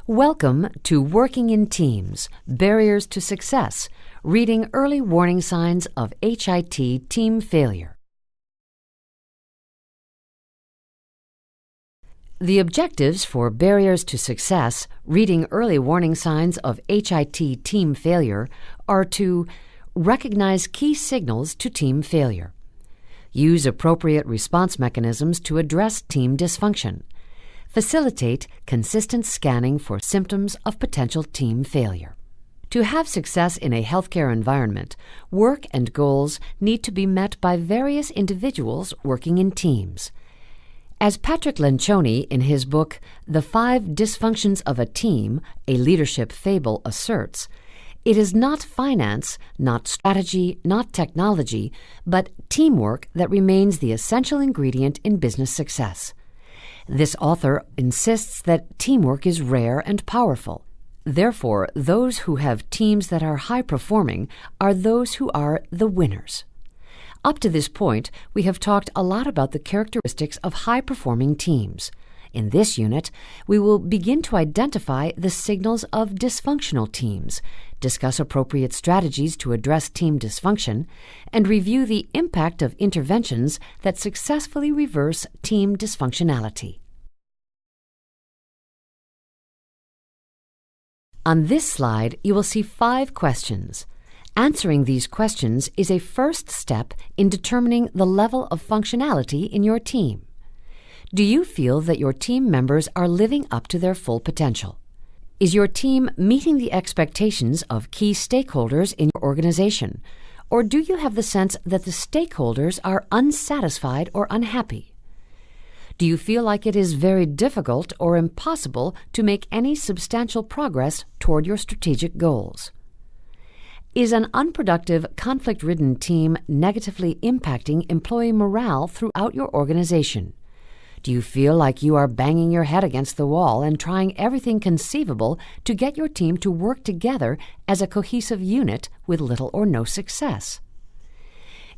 Welcome to Working in Teams, Barriers to Success, Reading Early Warning Signs of HIT Team Failure. The objectives for Barriers to Success, Reading Early Warning Signs of HIT Team Failure are to recognize key signals to team failure, use appropriate response mechanisms to address team dysfunction, facilitate consistent scanning for symptoms of potential team failure. To have success in a healthcare environment, work and goals need to be met by various individuals working in teams. As Patrick Lencioni, in his book, The Five Dysfunctions of a Team, a Leadership Fable, asserts, it is not finance, not strategy, not technology, but teamwork that remains the essential ingredient in business success. This author insists that teamwork is rare and powerful. Therefore, those who have teams that are high-performing are those who are the winners. Up to this point, we have talked a lot about the characteristics of high-performing teams. In this unit, we will begin to identify the signals of dysfunctional teams, discuss appropriate strategies to address team dysfunction, and review the impact of interventions that successfully reverse team dysfunctionality. On this slide, you will see 5 questions. Answering these questions is a first step in determining the level of functionality in your team. Do you feel that your team members are living up to their full potential? Is your team meeting the expectations of key stakeholders in your organization? Or do you have the sense that the stakeholders are unsatisfied or unhappy? Do you feel like it is very difficult or impossible to make any substantial progress toward your strategic goals? Is an unproductive, conflict-ridden team negatively impacting employee morale throughout your organization? Do you feel like you are banging your head against the wall and trying everything conceivable to get your team to work together as a cohesive unit with little or no success?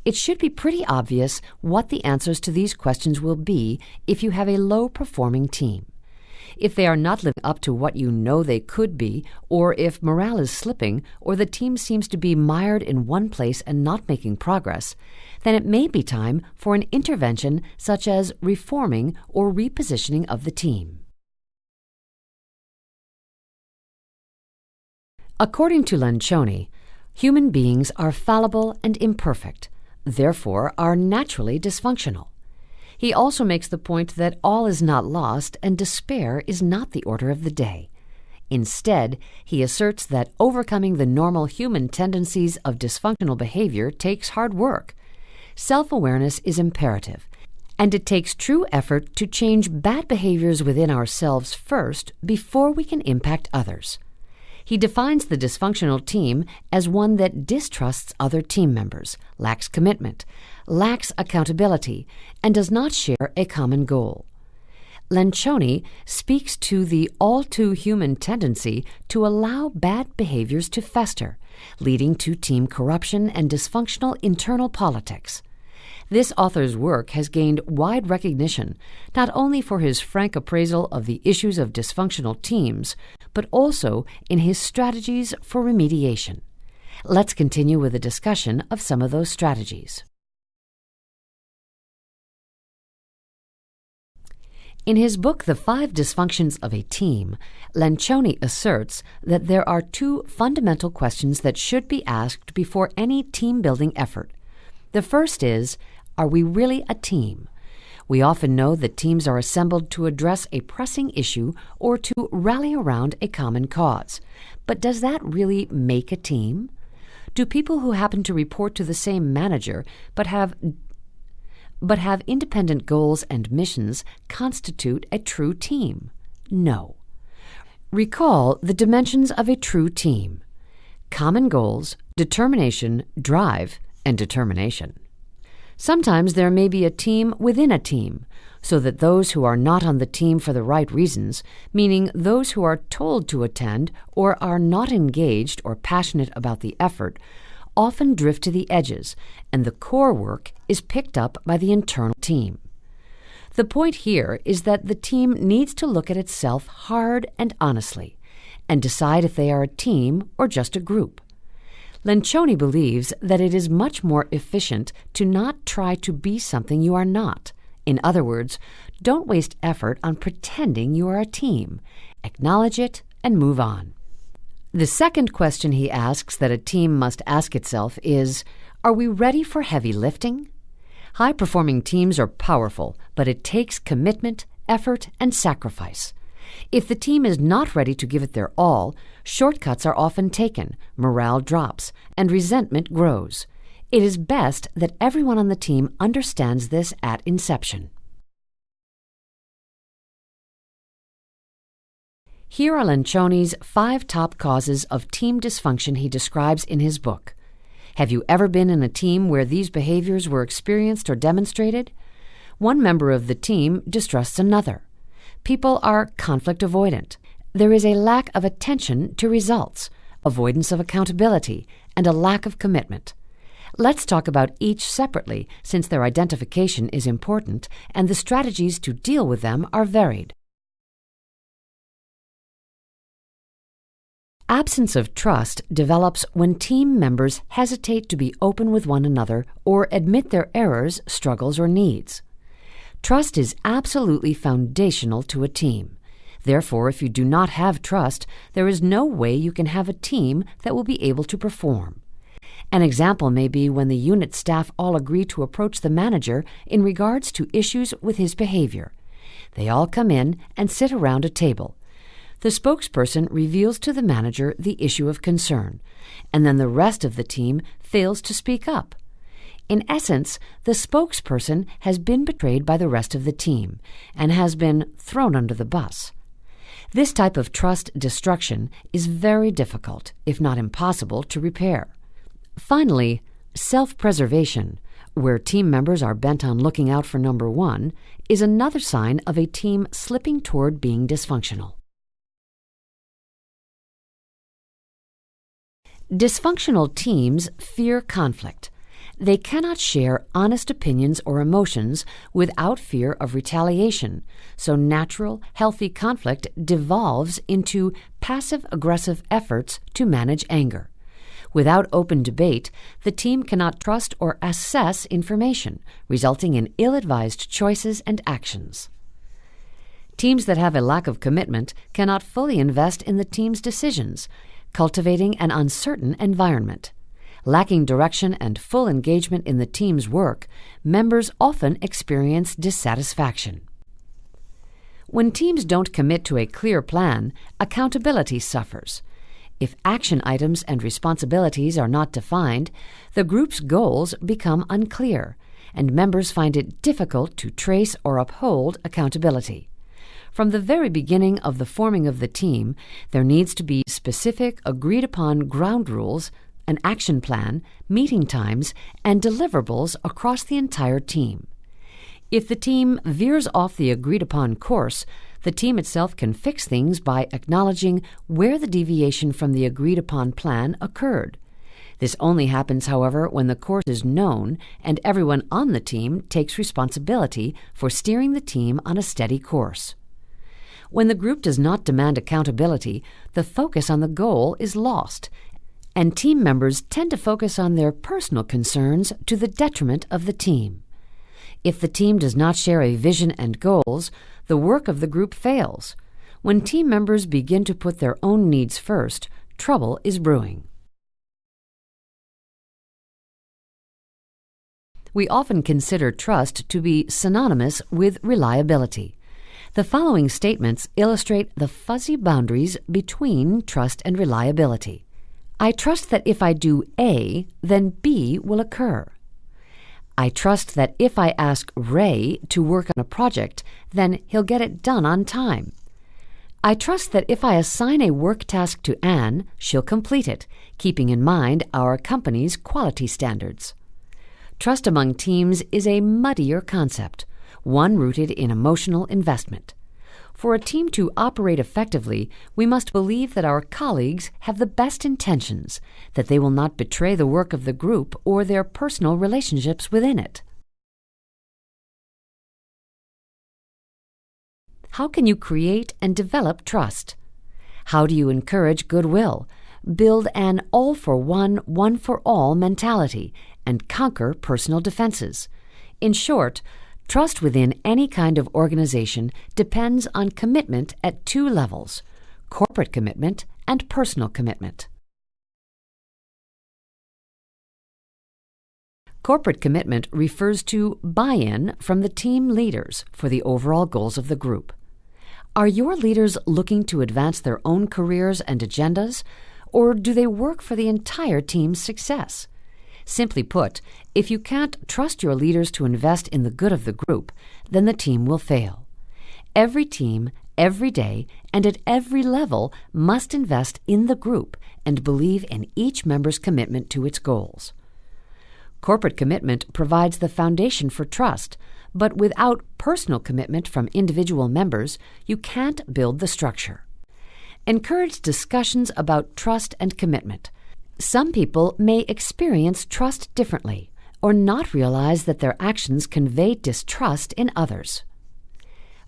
It should be pretty obvious what the answers to these questions will be if you have a low-performing team. If they are not living up to what you know they could be, or if morale is slipping, or the team seems to be mired in one place and not making progress, then it may be time for an intervention such as reforming or repositioning of the team. According to Lencioni, human beings are fallible and imperfect, therefore are naturally dysfunctional. He also makes the point that all is not lost and despair is not the order of the day. Instead, he asserts that overcoming the normal human tendencies of dysfunctional behavior takes hard work. Self-awareness is imperative, and it takes true effort to change bad behaviors within ourselves first before we can impact others. He defines the dysfunctional team as one that distrusts other team members, lacks commitment, lacks accountability, and does not share a common goal. Lencioni speaks to the all-too-human tendency to allow bad behaviors to fester, leading to team corruption and dysfunctional internal politics. This author's work has gained wide recognition, not only for his frank appraisal of the issues of dysfunctional teams, but also in his strategies for remediation. Let's continue with a discussion of some of those strategies. In his book, The Five Dysfunctions of a Team, Lencioni asserts that there are 2 fundamental questions that should be asked before any team-building effort. The first is, are we really a team? We often know that teams are assembled to address a pressing issue or to rally around a common cause. But does that really make a team? Do people who happen to report to the same manager but have independent goals and missions constitute a true team? No. Recall the dimensions of a true team: common goals, determination, drive, and determination. Sometimes there may be a team within a team, so that those who are not on the team for the right reasons, meaning those who are told to attend or are not engaged or passionate about the effort, often drift to the edges, and the core work is picked up by the internal team. The point here is that the team needs to look at itself hard and honestly. and decide if they are a team or just a group. Lencioni believes that it is much more efficient to not try to be something you are not. In other words, don't waste effort on pretending you are a team. Acknowledge it and move on. The second question he asks that a team must ask itself is, are we ready for heavy lifting? High-performing teams are powerful, but it takes commitment, effort, and sacrifice. If the team is not ready to give it their all, shortcuts are often taken, morale drops, and resentment grows. It is best that everyone on the team understands this at inception. Here are Lencioni's 5 top causes of team dysfunction he describes in his book. Have you ever been in a team where these behaviors were experienced or demonstrated? One member of the team distrusts another. People are conflict avoidant. There is a lack of attention to results, avoidance of accountability, and a lack of commitment. Let's talk about each separately, since their identification is important and the strategies to deal with them are varied. Absence of trust develops when team members hesitate to be open with one another or admit their errors, struggles, or needs. Trust is absolutely foundational to a team. Therefore, if you do not have trust, there is no way you can have a team that will be able to perform. An example may be when the unit staff all agree to approach the manager in regards to issues with his behavior. They all come in and sit around a table. The spokesperson reveals to the manager the issue of concern, and then the rest of the team fails to speak up. In essence, the spokesperson has been betrayed by the rest of the team and has been thrown under the bus. This type of trust destruction is very difficult, if not impossible, to repair. Finally, self-preservation, where team members are bent on looking out for number one, is another sign of a team slipping toward being dysfunctional. Dysfunctional teams fear conflict. They cannot share honest opinions or emotions without fear of retaliation, so natural, healthy conflict devolves into passive-aggressive efforts to manage anger. Without open debate, the team cannot trust or assess information, resulting in ill-advised choices and actions. Teams that have a lack of commitment cannot fully invest in the team's decisions, cultivating an uncertain environment. Lacking direction and full engagement in the team's work, members often experience dissatisfaction. When teams don't commit to a clear plan, accountability suffers. If action items and responsibilities are not defined, the group's goals become unclear, and members find it difficult to trace or uphold accountability. From the very beginning of the forming of the team, there needs to be specific, agreed-upon ground rules, an action plan, meeting times, and deliverables across the entire team. If the team veers off the agreed-upon course, the team itself can fix things by acknowledging where the deviation from the agreed-upon plan occurred. This only happens, however, when the course is known and everyone on the team takes responsibility for steering the team on a steady course. When the group does not demand accountability, the focus on the goal is lost, and team members tend to focus on their personal concerns to the detriment of the team. If the team does not share a vision and goals, the work of the group fails. When team members begin to put their own needs first, trouble is brewing. We often consider trust to be synonymous with reliability. The following statements illustrate the fuzzy boundaries between trust and reliability. I trust that if I do A, then B will occur. I trust that if I ask Ray to work on a project, then he'll get it done on time. I trust that if I assign a work task to Anne, she'll complete it, keeping in mind our company's quality standards. Trust among teams is a muddier concept, one rooted in emotional investment. For a team to operate effectively, we must believe that our colleagues have the best intentions, that they will not betray the work of the group or their personal relationships within it. How can you create and develop trust? How do you encourage goodwill, build an all-for-one, one-for-all mentality, and conquer personal defenses? In short, trust within any kind of organization depends on commitment at two levels: corporate commitment and personal commitment. Corporate commitment refers to buy-in from the team leaders for the overall goals of the group. Are your leaders looking to advance their own careers and agendas, or do they work for the entire team's success? Simply put, if you can't trust your leaders to invest in the good of the group, then the team will fail. Every team, every day, and at every level must invest in the group and believe in each member's commitment to its goals. Corporate commitment provides the foundation for trust, but without personal commitment from individual members, you can't build the structure. Encourage discussions about trust and commitment. Some people may experience trust differently or not realize that their actions convey distrust in others.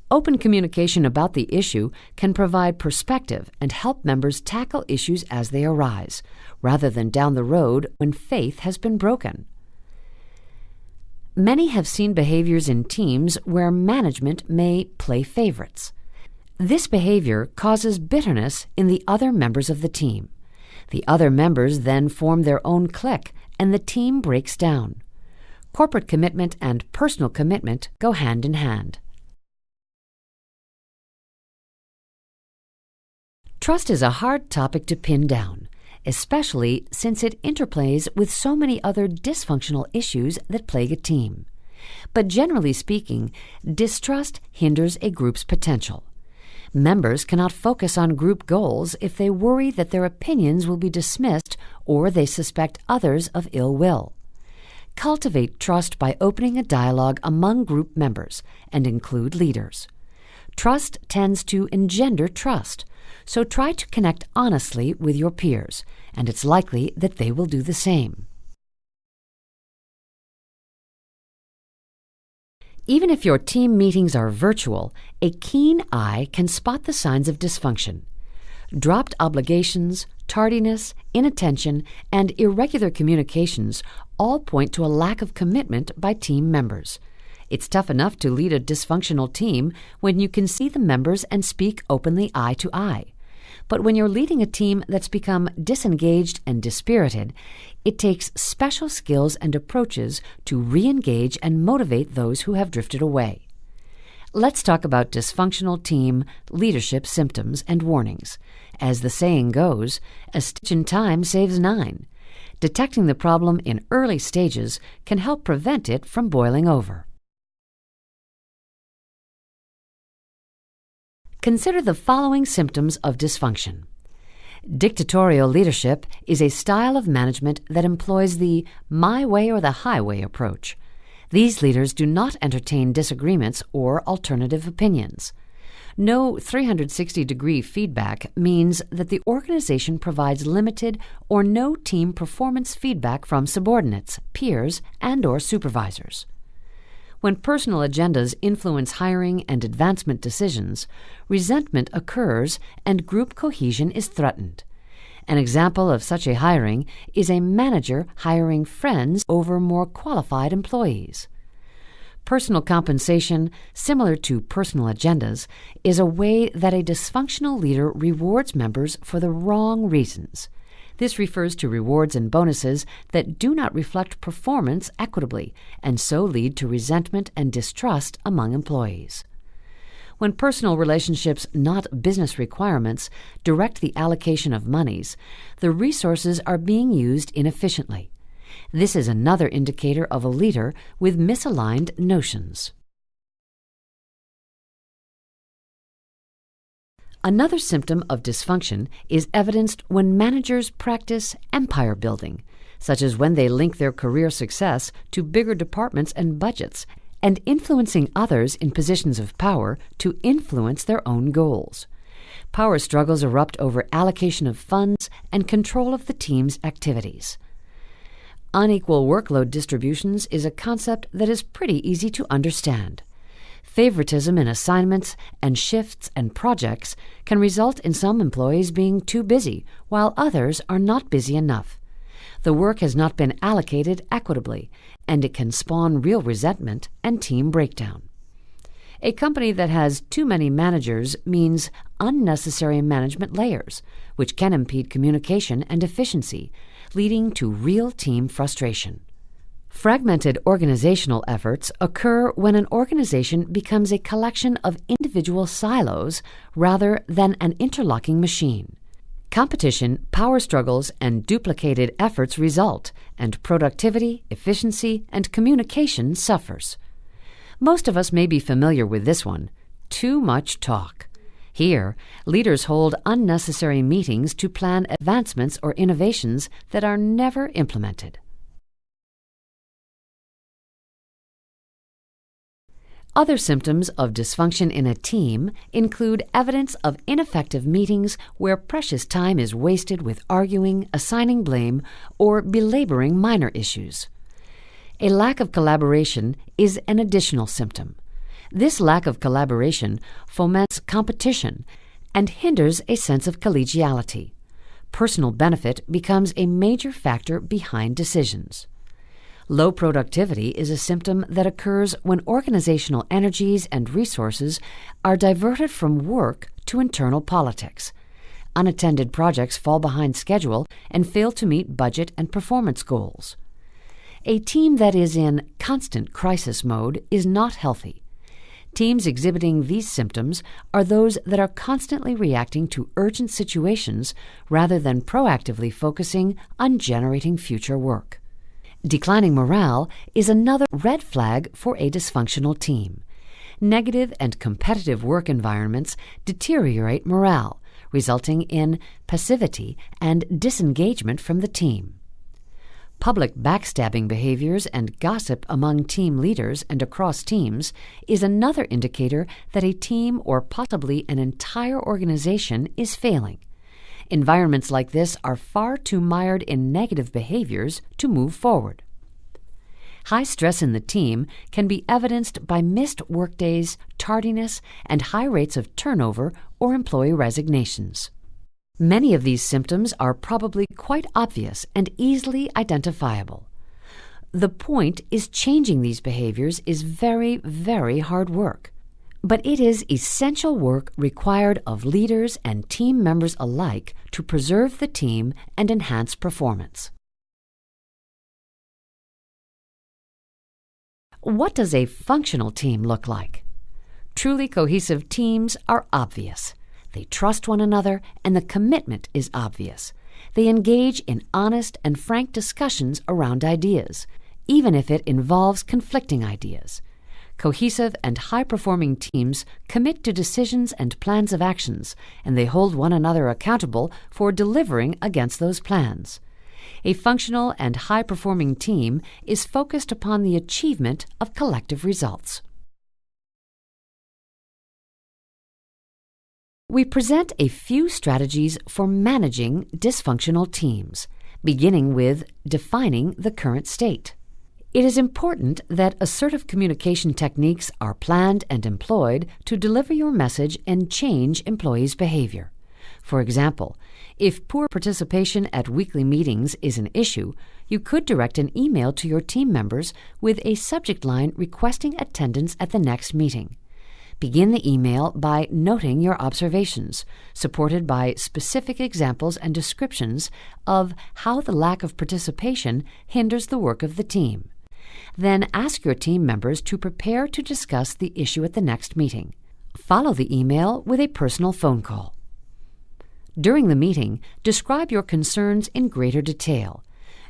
Open communication about the issue can provide perspective and help members tackle issues as they arise, rather than down the road when faith has been broken. Many have seen behaviors in teams where management may play favorites. This behavior causes bitterness in the other members of the team. The other members then form their own clique, and the team breaks down. Corporate commitment and personal commitment go hand in hand. Trust is a hard topic to pin down, especially since it interplays with so many other dysfunctional issues that plague a team. But generally speaking, distrust hinders a group's potential. Members cannot focus on group goals if they worry that their opinions will be dismissed or they suspect others of ill will. Cultivate trust by opening a dialogue among group members and include leaders. Trust tends to engender trust, so try to connect honestly with your peers, and it's likely that they will do the same. Even if your team meetings are virtual, a keen eye can spot the signs of dysfunction. Dropped obligations, tardiness, inattention, and irregular communications all point to a lack of commitment by team members. It's tough enough to lead a dysfunctional team when you can see the members and speak openly eye to eye. But when you're leading a team that's become disengaged and dispirited, it takes special skills and approaches to re-engage and motivate those who have drifted away. Let's talk about dysfunctional team leadership symptoms and warnings. As the saying goes, a stitch in time saves 9. Detecting the problem in early stages can help prevent it from boiling over. Consider the following symptoms of dysfunction. Dictatorial leadership is a style of management that employs the my way or the highway approach. These leaders do not entertain disagreements or alternative opinions. No 360-degree feedback means that the organization provides limited or no team performance feedback from subordinates, peers, and/or supervisors. When personal agendas influence hiring and advancement decisions, resentment occurs and group cohesion is threatened. An example of such a hiring is a manager hiring friends over more qualified employees. Personal compensation, similar to personal agendas, is a way that a dysfunctional leader rewards members for the wrong reasons. This refers to rewards and bonuses that do not reflect performance equitably and so lead to resentment and distrust among employees. When personal relationships, not business requirements, direct the allocation of monies, the resources are being used inefficiently. This is another indicator of a leader with misaligned notions. Another symptom of dysfunction is evidenced when managers practice empire building, such as when they link their career success to bigger departments and budgets, and influencing others in positions of power to influence their own goals. Power struggles erupt over allocation of funds and control of the team's activities. Unequal workload distributions is a concept that is pretty easy to understand. Favoritism in assignments and shifts and projects can result in some employees being too busy, while others are not busy enough. The work has not been allocated equitably, and it can spawn real resentment and team breakdown. A company that has too many managers means unnecessary management layers, which can impede communication and efficiency, leading to real team frustration. Fragmented organizational efforts occur when an organization becomes a collection of individual silos rather than an interlocking machine. Competition, power struggles, and duplicated efforts result, and productivity, efficiency, and communication suffers. Most of us may be familiar with this one: too much talk. Here, leaders hold unnecessary meetings to plan advancements or innovations that are never implemented. Other symptoms of dysfunction in a team include evidence of ineffective meetings where precious time is wasted with arguing, assigning blame, or belaboring minor issues. A lack of collaboration is an additional symptom. This lack of collaboration foments competition and hinders a sense of collegiality. Personal benefit becomes a major factor behind decisions. Low productivity is a symptom that occurs when organizational energies and resources are diverted from work to internal politics. Unattended projects fall behind schedule and fail to meet budget and performance goals. A team that is in constant crisis mode is not healthy. Teams exhibiting these symptoms are those that are constantly reacting to urgent situations rather than proactively focusing on generating future work. Declining morale is another red flag for a dysfunctional team. Negative and competitive work environments deteriorate morale, resulting in passivity and disengagement from the team. Public backstabbing behaviors and gossip among team leaders and across teams is another indicator that a team or possibly an entire organization is failing. Environments like this are far too mired in negative behaviors to move forward. High stress in the team can be evidenced by missed workdays, tardiness, and high rates of turnover or employee resignations. Many of these symptoms are probably quite obvious and easily identifiable. The point is changing these behaviors is very, very hard work. But it is essential work required of leaders and team members alike to preserve the team and enhance performance. What does a functional team look like? Truly cohesive teams are obvious. They trust one another, and the commitment is obvious. They engage in honest and frank discussions around ideas, even if it involves conflicting ideas. Cohesive and high-performing teams commit to decisions and plans of actions, and they hold one another accountable for delivering against those plans. A functional and high-performing team is focused upon the achievement of collective results. We present a few strategies for managing dysfunctional teams, beginning with defining the current state. It is important that assertive communication techniques are planned and employed to deliver your message and change employees' behavior. For example, if poor participation at weekly meetings is an issue, you could direct an email to your team members with a subject line requesting attendance at the next meeting. Begin the email by noting your observations, supported by specific examples and descriptions of how the lack of participation hinders the work of the team. Then ask your team members to prepare to discuss the issue at the next meeting. Follow the email with a personal phone call. During the meeting, describe your concerns in greater detail,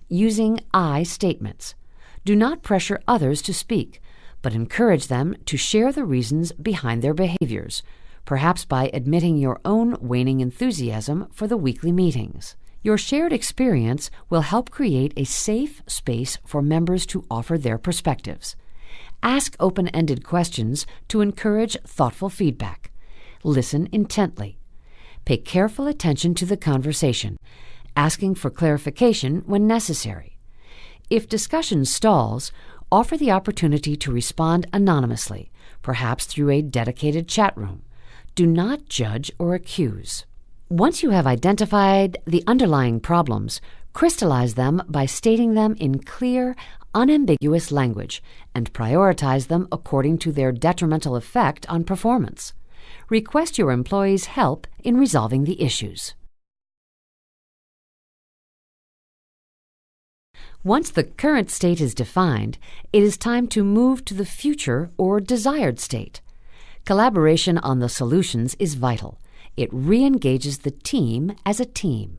using I statements. Do not pressure others to speak, but encourage them to share the reasons behind their behaviors, perhaps by admitting your own waning enthusiasm for the weekly meetings. Your shared experience will help create a safe space for members to offer their perspectives. Ask open-ended questions to encourage thoughtful feedback. Listen intently. Pay careful attention to the conversation, asking for clarification when necessary. If discussion stalls, offer the opportunity to respond anonymously, perhaps through a dedicated chat room. Do not judge or accuse. Once you have identified the underlying problems, crystallize them by stating them in clear, unambiguous language and prioritize them according to their detrimental effect on performance. Request your employees' help in resolving the issues. Once the current state is defined, it is time to move to the future or desired state. Collaboration on the solutions is vital. It re-engages the team as a team.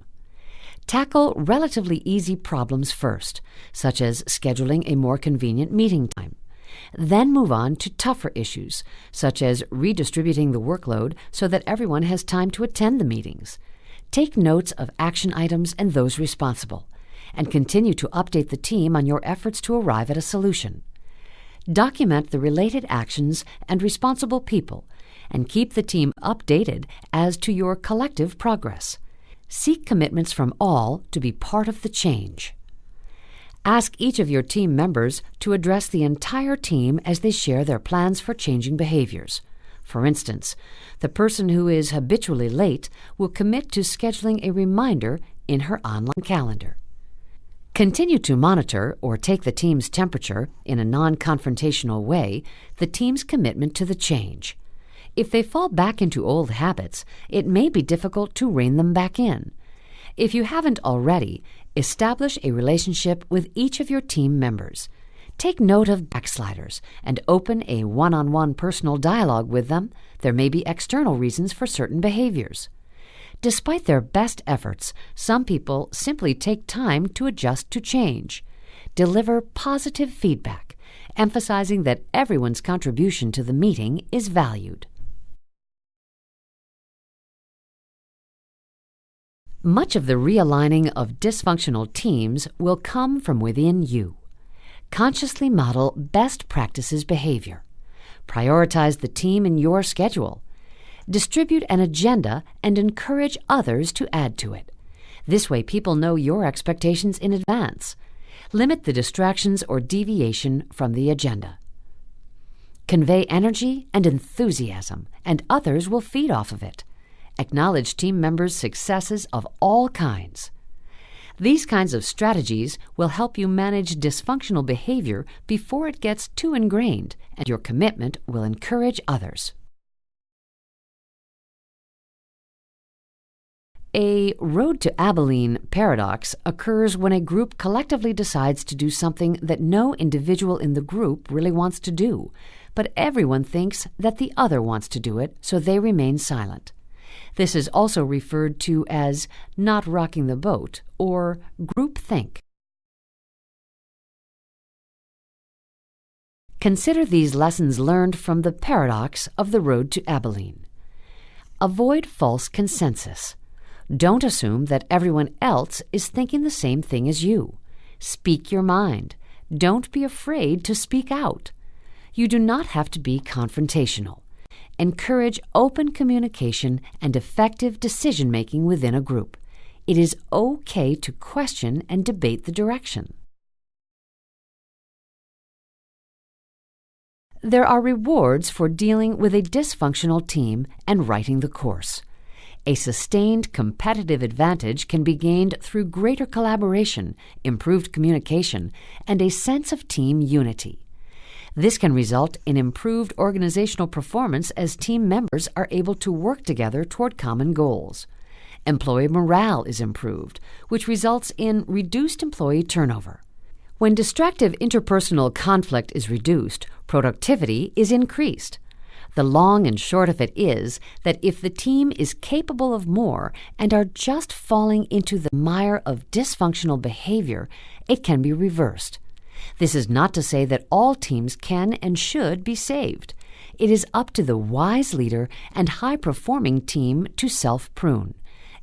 Tackle relatively easy problems first, such as scheduling a more convenient meeting time. Then move on to tougher issues, such as redistributing the workload so that everyone has time to attend the meetings. Take notes of action items and those responsible, and continue to update the team on your efforts to arrive at a solution. Document the related actions and responsible people, and keep the team updated as to your collective progress. Seek commitments from all to be part of the change. Ask each of your team members to address the entire team as they share their plans for changing behaviors. For instance, the person who is habitually late will commit to scheduling a reminder in her online calendar. Continue to monitor or take the team's temperature in a non-confrontational way the team's commitment to the change. If they fall back into old habits, it may be difficult to rein them back in. If you haven't already, establish a relationship with each of your team members. Take note of backsliders and open a one-on-one personal dialogue with them. There may be external reasons for certain behaviors. Despite their best efforts, some people simply take time to adjust to change. Deliver positive feedback, emphasizing that everyone's contribution to the meeting is valued. Much of the realigning of dysfunctional teams will come from within you. Consciously model best practices behavior. Prioritize the team in your schedule. Distribute an agenda and encourage others to add to it. This way people know your expectations in advance. Limit the distractions or deviation from the agenda. Convey energy and enthusiasm, and others will feed off of it. Acknowledge team members' successes of all kinds. These kinds of strategies will help you manage dysfunctional behavior before it gets too ingrained, and your commitment will encourage others. A road to Abilene paradox occurs when a group collectively decides to do something that no individual in the group really wants to do, but everyone thinks that the other wants to do it, so they remain silent. This is also referred to as not rocking the boat or groupthink. Consider these lessons learned from the paradox of the road to Abilene. Avoid false consensus. Don't assume that everyone else is thinking the same thing as you. Speak your mind. Don't be afraid to speak out. You do not have to be confrontational. Encourage open communication and effective decision-making within a group. It is okay to question and debate the direction. There are rewards for dealing with a dysfunctional team and writing the course. A sustained competitive advantage can be gained through greater collaboration, improved communication, and a sense of team unity. This can result in improved organizational performance as team members are able to work together toward common goals. Employee morale is improved, which results in reduced employee turnover. When distractive interpersonal conflict is reduced, productivity is increased. The long and short of it is that if the team is capable of more and are just falling into the mire of dysfunctional behavior, it can be reversed. This is not to say that all teams can and should be saved. It is up to the wise leader and high-performing team to self-prune.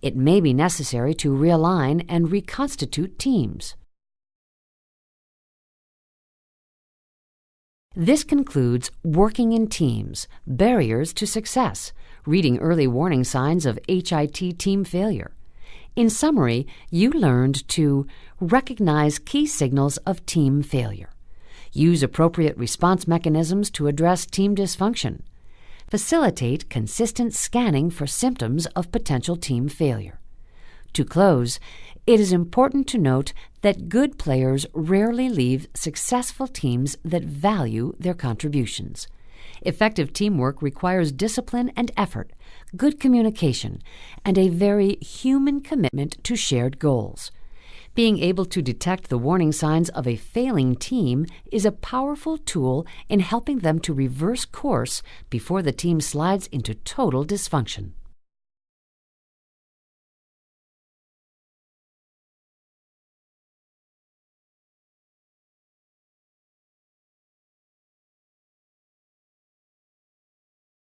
It may be necessary to realign and reconstitute teams. This concludes Working in Teams, Barriers to Success, Reading Early Warning Signs of HIT Team Failure. In summary, you learned to recognize key signals of team failure. Use appropriate response mechanisms to address team dysfunction. Facilitate consistent scanning for symptoms of potential team failure. To close, it is important to note that good players rarely leave successful teams that value their contributions. Effective teamwork requires discipline and effort, good communication, and a very human commitment to shared goals. Being able to detect the warning signs of a failing team is a powerful tool in helping them to reverse course before the team slides into total dysfunction.